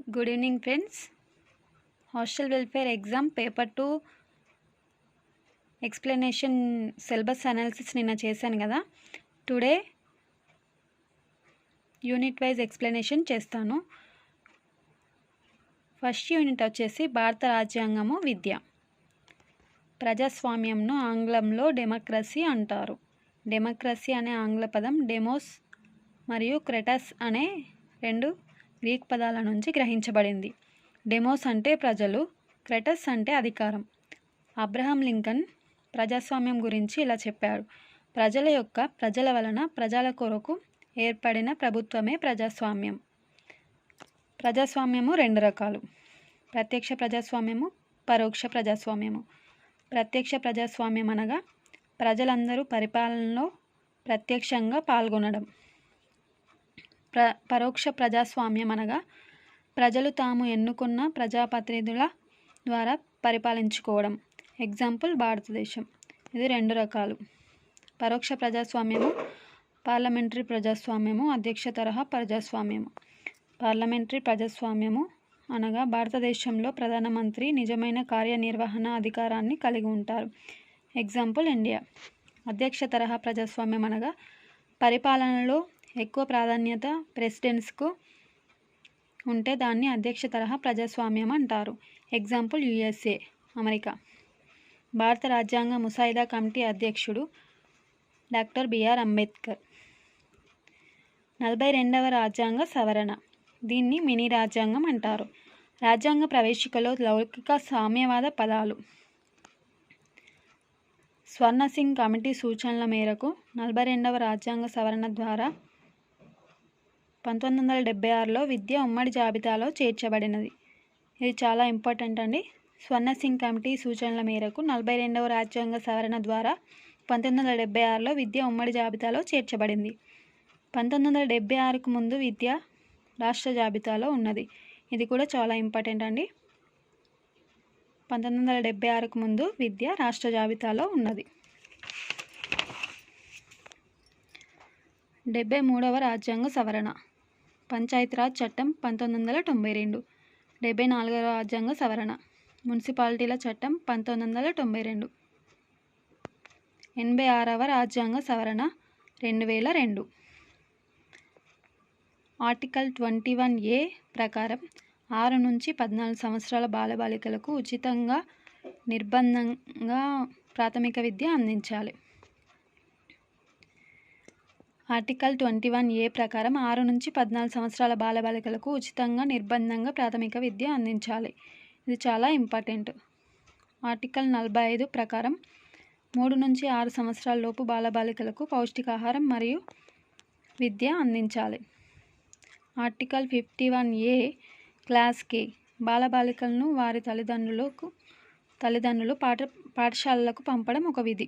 Good evening, friends. Hostel welfare exam paper 2 explanation syllabus analysis నిన్న చేశాను కదా. Today unit wise explanation చేస్తాను. First unit వచ్చేసి భారత రాజ్యాంగము విద్య. ప్రజాస్వామ్యంను ఆంగ్లంలో డెమోక్రసీ అంటారు. డెమోక్రసీ అనే ఆంగ్ల పదం డెమోస్ మరియు క్రెటస్ అనే రెండు గ్రీక్ పదాల నుంచి గ్రహించబడింది. డెమోస్ అంటే ప్రజలు, క్రెటస్ అంటే అధికారం. అబ్రహం లింకన్ ప్రజాస్వామ్యం గురించి ఇలా చెప్పాడు: ప్రజల వలన ప్రజల కొరకు ఏర్పడిన ప్రభుత్వమే ప్రజాస్వామ్యం. ప్రజాస్వామ్యము రెండు రకాలు: ప్రత్యక్ష ప్రజాస్వామ్యము, పరోక్ష ప్రజాస్వామ్యము. ప్రత్యక్ష ప్రజాస్వామ్యం అనగా ప్రజలందరూ పరిపాలనలో ప్రత్యక్షంగా పాల్గొనడం. పరోక్ష ప్రజాస్వామ్యం అనగా ప్రజలు తాము ఎన్నుకున్న ప్రజాప్రతినిధుల ద్వారా పరిపాలించుకోవడం. ఎగ్జాంపుల్ భారతదేశం. ఇది రెండు రకాలు: పరోక్ష ప్రజాస్వామ్యము, పార్లమెంటరీ ప్రజాస్వామ్యము, అధ్యక్ష తరహా ప్రజాస్వామ్యము. పార్లమెంటరీ ప్రజాస్వామ్యము అనగా భారతదేశంలో ప్రధానమంత్రి నిజమైన కార్యనిర్వహణ అధికారాన్ని కలిగి ఉంటారు. Example India. అధ్యక్ష తరహా ప్రజాస్వామ్యం అనగా పరిపాలనలో ఎక్కువ ప్రాధాన్యత ప్రెసిడెంట్స్కు ఉంటే దాన్ని అధ్యక్ష తరహా ప్రజాస్వామ్యం అంటారు. Example USA, America. భారత రాజ్యాంగ ముసాయిదా కమిటీ అధ్యక్షుడు డాక్టర్ బిఆర్ అంబేద్కర్. 42వ రాజ్యాంగ సవరణ, దీన్ని మినీ రాజ్యాంగం అంటారు. రాజ్యాంగ ప్రవేశికలో లౌకిక సామ్యవాద పదాలు. స్వర్ణ సింగ్ కమిటీ సూచనల మేరకు 42వ రాజ్యాంగ సవరణ ద్వారా 1976లో విద్య ఉమ్మడి జాబితాలో చేర్చబడినది. ఇది చాలా ఇంపార్టెంట్ అండి. స్వర్ణ సింగ్ కమిటీ సూచనల మేరకు 42వ రాజ్యాంగ సవరణ ద్వారా 1976లో విద్య ఉమ్మడి జాబితాలో చేర్చబడింది. 1976కు ముందు విద్య రాష్ట్ర జాబితాలో ఉన్నది. ఇది కూడా చాలా ఇంపార్టెంట్ అండి. 1976కు ముందు విద్య రాష్ట్ర జాబితాలో ఉన్నది. 73వ రాజ్యాంగ సవరణ, పంచాయతీరాజ్ చట్టం 1992. 74వ రాజ్యాంగ సవరణ, మున్సిపాలిటీల చట్టం 1992. 86వ రాజ్యాంగ సవరణ 2002. ఆర్టికల్ 21A ప్రకారం 6 నుంచి 14 సంవత్సరాల బాలబాలికలకు ఉచితంగా నిర్బంధంగా ప్రాథమిక విద్య అందించాలి. ఆర్టికల్ 21A ప్రకారం 6 నుంచి 14 సంవత్సరాల బాలబాలికలకు ఉచితంగా నిర్బంధంగా ప్రాథమిక విద్య అందించాలి. ఇది చాలా ఇంపార్టెంట్. ఆర్టికల్ 45 ప్రకారం 3 నుంచి 6 సంవత్సరాల లోపు బాలబాలికలకు పౌష్టికాహారం మరియు విద్య అందించాలి. ఆర్టికల్ 51A క్లాస్ కే బాలబాలికలను వారి తల్లిదండ్రులు పాఠశాలలకు పంపడం ఒక విధి.